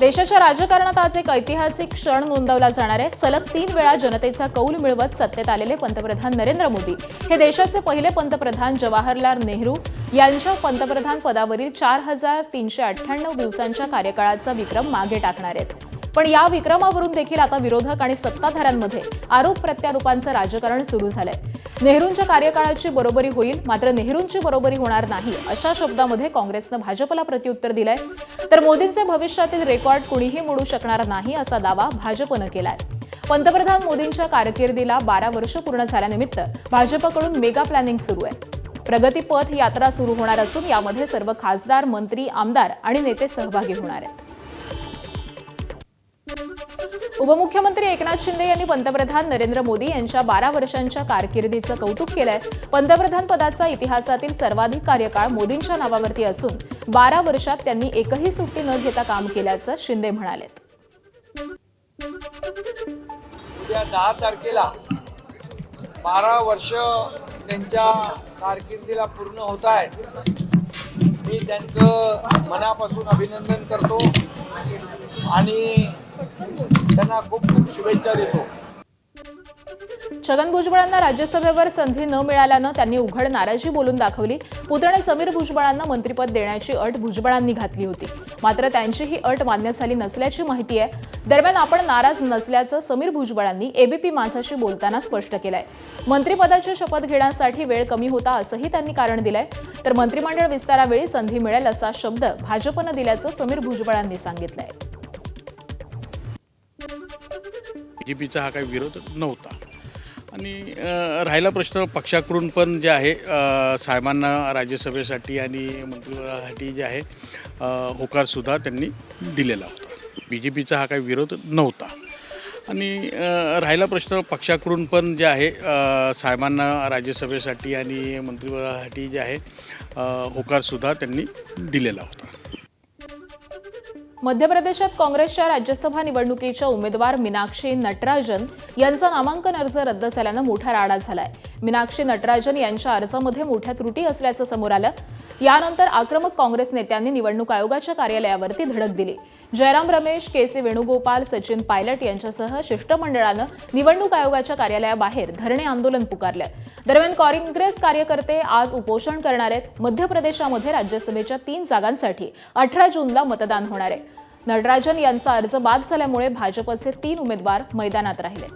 देशाच्या राजकारणात आज एक ऐतिहासिक क्षण नोंदवला जाणार आहे। सलग 3 वेळा जनतेचा कौल मिळवत सत्तेत आलेले पंतप्रधान नरेंद्र मोदी हे देशाचे पहिले पंतप्रधान जवाहरलाल नेहरू यांच्या पंतप्रधान पदावरील 4398 दिवसांच्या कार्यकाळाचा विक्रम मागे टाकणार आहेत। पण या विक्रमावरून देखील आता विरोधक आणि सत्ताधाऱ्यांमध्ये आरोप प्रत्यारोपांचं राजकारण सुरू झालंय। नेहरूंच्या कार्यकाळाची बरोबरी होईल, मात्र नेहरूंची बरोबरी होणार नाही अशा शब्दांमध्ये काँग्रेसनं भाजपला प्रत्युत्तर दिलंय। तर मोदींचे भविष्यातील रेकॉर्ड कुणीही मोडू शकणार नाही असा दावा भाजपनं केलाय। पंतप्रधान मोदींच्या कारकिर्दीला 12 वर्ष पूर्ण झाल्यानिमित्त भाजपकडून मेगा प्लॅनिंग सुरू आहे। प्रगती पथ यात्रा सुरू होणार असून यामध्ये सर्व खासदार, मंत्री, आमदार आणि नेते सहभागी होणार आहेत। उपमुख्यमंत्री एकनाथ शिंदे यांनी पंतप्रधान नरेंद्र मोदी यांच्या 12 वर्षांच्या कारकिर्दीचं कौतुक केलंय। पंतप्रधान पदाचा इतिहासातील सर्वाधिक कार्यकाळ मोदींच्या नावावरती असून 12 वर्षात त्यांनी एकही सुट्टी न घेता काम केल्याचं शिंदे म्हणालेत। उद्या 10 तारखेला 12 वर्ष त्यांच्या कारकिर्दीला पूर्ण होत आहेत। मी त्यांचं मनापासून अभिनंदन करतो आणि त्यांना खूप खूप शुभेच्छा देतो। छगन भुजबळांना राज्यसभेवर संधी न मिळाल्यानं त्यांनी उघड नाराजी बोलून दाखवली। पुतणे समीर भुजबळांना मंत्रिपद देण्याची अट भुजबळांनी घातली होती, मात्र त्यांची ही अट मान्य झाली नसल्याची माहिती आहे। दरम्यान आपण नाराज नसल्याचं समीर भुजबळांनी एबीपी माझाशी बोलताना स्पष्ट केलंय। मंत्रिपदाची शपथ घेण्यासाठी वेळ कमी होता असंही त्यांनी कारण दिलंय। तर मंत्रिमंडळ विस्तारावेळी संधी मिळेल असा शब्द भाजपनं दिल्याचं समीर भुजबळांनी सांगितलंय। बीजेपीचा हा काही विरोध नव्हता आणि राहिला प्रश्न पक्षाकडून पण जे आहे साहेबांना राज्यसभेसाठी आणि मंत्रिपदासाठी जे आहे होकारसुद्धा त्यांनी दिलेला होता। बीजेपीचा हा काही विरोध नव्हता आणि राहिला प्रश्न पक्षाकडून पण जे आहे साहेबांना राज्यसभेसाठी आणि मंत्रिपदासाठी जे आहे होकारसुद्धा त्यांनी दिलेला होता। मध्य प्रदेशात काँग्रेसच्या राज्यसभा निवडणुकीच्या उमेदवार मीनाक्षी नटराजन यांचा नामांकन अर्ज रद्द झाल्यानं मोठा राडा झालाय। मीनाक्षी नटराजन यांच्या अर्जामध्ये मोठ्या त्रुटी असल्याचं समोर आलं। यानंतर आक्रमक काँग्रेस नेत्यांनी निवडणूक आयोगाच्या कार्यालयावरती धडक दिली। जयराम रमेश, के.सी. वेणुगोपाल, सचिन पायलट यांच्यासह शिष्टमंडळानं निवडणूक आयोगाच्या कार्यालयाबाहेर धरणे आंदोलन पुकारलं। दरम्यान काँग्रेस कार्यकर्ते आज उपोषण करणार आहेत। मध्य प्रदेशामध्ये राज्यसभेच्या 3 जागांसाठी 18 जूनला मतदान होणार आहे। नटराजन यांचा अर्ज बाद झाल्यामुळे भाजपचे 3 उमेदवार मैदानात राहिले।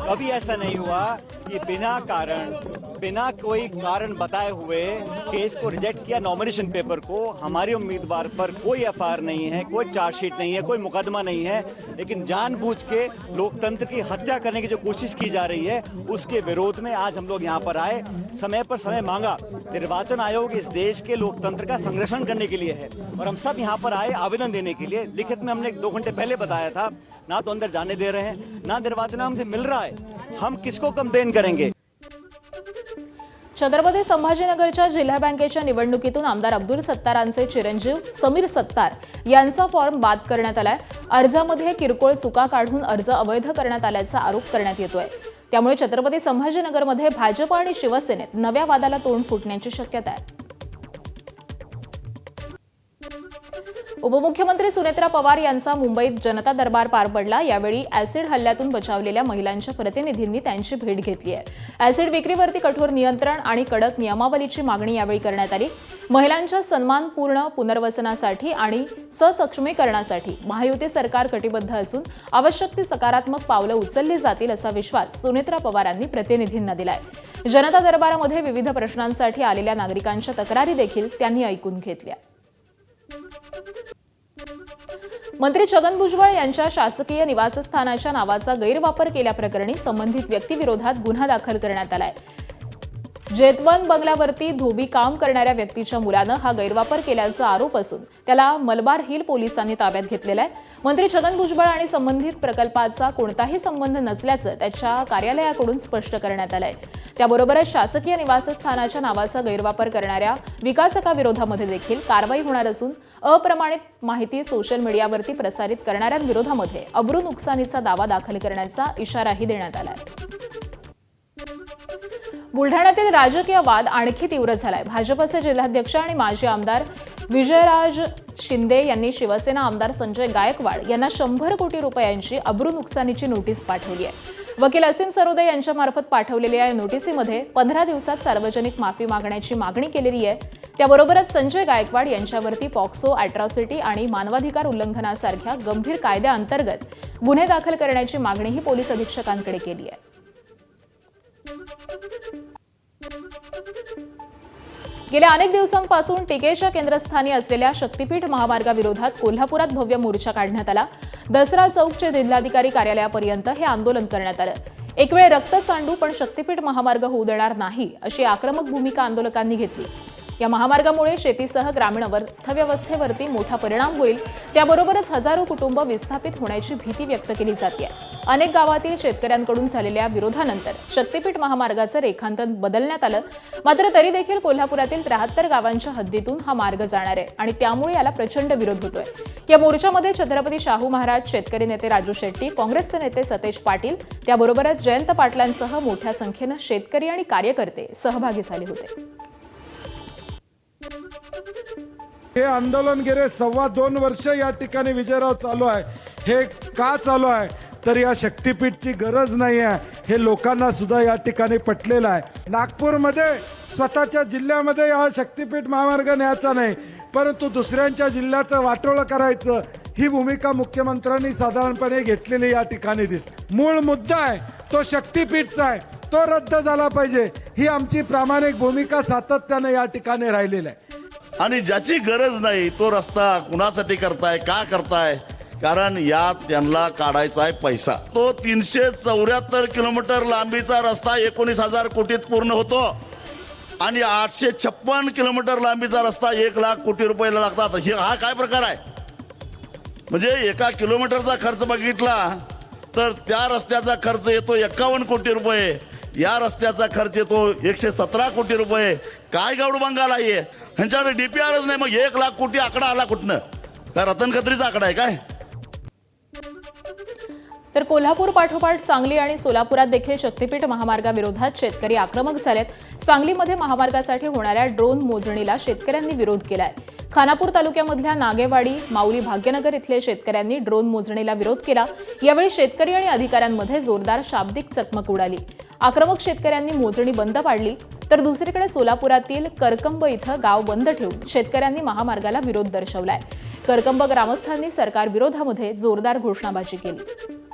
कभी ऐसा नहीं हुआ कि बिना कोई कारण बताए हुए केस को रिजेक्ट किया। नॉमिनेशन पेपर को हमारे उम्मीदवार पर कोई एफआईआर नहीं है, कोई चार्जशीट नहीं है, कोई मुकदमा नहीं है, लेकिन जानबूझ के लोकतंत्र की हत्या करने की जो कोशिश की जा रही है उसके विरोध में आज हम लोग यहाँ पर आए। समय पर समय मांगा। निर्वाचन आयोग इस देश के लोकतंत्र का संरक्षण करने के लिए है और हम सब यहाँ पर आए आवेदन देने के लिए। लिखित में हमने 2 घंटे पहले बताया था, ना तो अंदर जाने दे रहे हैं, ना निर्वाचन हमसे मिल रहा है। हम किसको कंप्लेन करेंगे? छत्रपती संभाजीनगरच्या जिल्हा बँकेच्या निवडणुकीतून आमदार अब्दुल सत्तारांचे चिरंजीव समीर सत्तार यांचा फॉर्म बाद करण्यात आलाय। अर्जामध्ये किरकोळ चुका काढून अर्ज अवैध करण्यात आल्याचा आरोप करण्यात येतोय। त्यामुळे छत्रपती संभाजीनगरमध्ये भाजप आणि शिवसेनेत नव्या वादाला तोंड फुटण्याची शक्यता आहे। उपमुख्यमंत्री सुनेत्रा पवार यांचा मुंबईत जनता दरबार पार पडला। यावेळी ॲसिड हल्ल्यातून बचावलेल्या महिलांच्या प्रतिनिधींनी त्यांची भेट घेतली आहे। ॲसिड विक्रीवरती कठोर नियंत्रण आणि कडक नियमावलीची मागणी यावेळी करण्यात आली। महिलांच्या सन्मानपूर्ण पुनर्वसनासाठी आणि सक्षमीकरणासाठी महायुती सरकार कटिबद्ध असून आवश्यक ती सकारात्मक पावलं उचलली जातील असा विश्वास सुनेत्रा पवारांनी प्रतिनिधींना दिलाय। जनता दरबारामध्ये विविध प्रश्नांसाठी आलेल्या नागरिकांच्या तक्रारी देखील त्यांनी ऐकून घेतल्या। मंत्री छगन भुजबळ यांच्या शासकीय निवासस्थानाच्या नावाचा गैरवापर केल्याप्रकरणी संबंधित व्यक्तीविरोधात गुन्हा दाखल करण्यात आलाय। जेतवन बंगल्यावरती धोबी काम करणाऱ्या व्यक्तीच्या मुलानं हा गैरवापर केल्याचा आरोप असून त्याला मलबार हिल पोलिसांनी ताब्यात घेतलेला आहे। मंत्री छगन भुजबळ आणि संबंधित प्रकल्पाचा कोणताही संबंध नसल्याचं त्याच्या कार्यालयाकडून स्पष्ट करण्यात आलंय। त्याबरोबरच शासकीय निवासस्थानाच्या नावाचा गैरवापर करणाऱ्या विकासकाविरोधामध्ये देखील कारवाई होणार असून अप्रमाणित माहिती सोशल मीडियावरती प्रसारित करणाऱ्यांविरोधामध्ये अब्रू नुकसानीचा दावा दाखल करण्याचा इशाराही देण्यात आलाय। बुलढाण्यातील राजकीय वाद आणखी तीव्र झालाय. भाजपचे जिल्हाध्यक्ष आणि माजी आमदार विजयराज शिंदे यांनी शिवसेना आमदार संजय गायकवाड यांना 100 कोटी रुपयांची अब्रू नुकसानीची नोटीस पाठवली आहे. वकील असीम सरोदे यांच्यामार्फत पाठवलेल्या या नोटीसीमध्ये 15 दिवसात सार्वजनिक माफी मागण्याची मागणी केलेली आहे. त्याबरोबरच संजय गायकवाड यांच्यावरती पॉक्सो, अॅट्रॉसिटी आणि मानवाधिकार उल्लंघनासारख्या गंभीर कायद्याअंतर्गत गुन्हे दाखल करण्याची मागणीही पोलीस अधीक्षकांकडे केली आहे. गेल्या अनेक दिवसांपासून टीकेच्या केंद्रस्थानी असलेल्या शक्तीपीठ महामार्गाविरोधात कोल्हापुरात भव्य मोर्चा काढण्यात आला. दसरा चौकचे जिल्हाधिकारी कार्यालयापर्यंत हे आंदोलन करण्यात आलं. एक वेळ रक्त सांडू पण शक्तीपीठ महामार्ग होऊ देणार नाही अशी आक्रमक भूमिका आंदोलकांनी घेतली. या महामार्गामुळे शेतीसह ग्रामीण अर्थव्यवस्थेवरती मोठा परिणाम होईल. त्याबरोबरच हजारो कुटुंब विस्थापित होण्याची भीती व्यक्त केली जाते. अनेक गावातील शेतकऱ्यांकडून झालेल्या विरोधानंतर शक्तीपीठ महामार्गाचं रेखांकन बदलण्यात आलं. मात्र तरी देखील कोल्हापुरातील 73 गावांच्या हद्दीतून हा मार्ग जाणार आहे आणि त्यामुळे याला प्रचंड विरोध होतोय. या मोर्चामध्ये छत्रपती शाहू महाराज, शेतकरी नेते राजू शेट्टी, काँग्रेसचे नेते सतेज पाटील, त्याबरोबरच जयंत पाटलांसह मोठ्या संख्येनं शेतकरी आणि कार्यकर्ते सहभागी झाले होते. हे आंदोलन गेले 2.25 वर्ष या ठिकाणी विजयराव चालू आहे. हे का चालू आहे तर या शक्तीपीठची गरज नाही आहे हे लोकांना सुद्धा या ठिकाणी पटलेलं आहे. नागपूरमध्ये स्वतःच्या जिल्ह्यामध्ये हा शक्तीपीठ महामार्ग न्यायचा नाही, परंतु दुसऱ्यांच्या जिल्ह्याचं वाटोळं करायचं ही भूमिका मुख्यमंत्र्यांनी साधारणपणे घेतलेली या ठिकाणी दिसते. मूळ मुद्दा आहे तो शक्तीपीठचा आहे, तो रद्द झाला पाहिजे ही आमची प्रामाणिक भूमिका सातत्याने या ठिकाणी राहिलेली आहे. आणि ज्याची गरज नाही तो रस्ता कुणासाठी करताय, का करताय? कारण यात त्यांना काढायचा आहे पैसा. तो 374 किलोमीटर लांबीचा रस्ता 19,000 कोटीत पूर्ण होतो आणि 856 किलोमीटर लांबीचा रस्ता 1 लाख कोटी रुपयाला लागतात. हा काय प्रकार आहे? म्हणजे 1 किलोमीटरचा खर्च बघितला तर त्या रस्त्याचा खर्च येतो 51 कोटी रुपये, या रस्त्याचा खर्च येतो 117 कोटी रुपये. काय गावडू बंगाल आहे ह्यांच्याकडे डीपीआरच नाही, मग 1 लाख कोटी आकडा आला कुठनं? काय रतन खत्रीचा आकडा आहे काय? तर कोल्हापूर पाठोपाठ सांगली आणि सोलापुरात देखील शक्तीपीठ महामार्गाविरोधात शेतकरी आक्रमक झालेत. सांगलीमध्ये महामार्गासाठी होणाऱ्या ड्रोन मोजणीला शेतकऱ्यांनी विरोध केलाय. खानापूर तालुक्यामधल्या नागेवाडी, माऊली, भाग्यनगर इथले शेतकऱ्यांनी ड्रोन मोजणीला विरोध केला. यावेळी शेतकरी आणि अधिकाऱ्यांमध्ये जोरदार शाब्दिक चकमक उडाली. आक्रमक शेतकऱ्यांनी मोजणी बंद पाडली तर दुसरीकडे सोलापुरातील करकंब इथं गाव बंद ठेवून शेतकऱ्यांनी महामार्गाला विरोध दर्शवलाय. करकंब ग्रामस्थांनी सरकार विरोधामध्ये जोरदार घोषणाबाजी केली.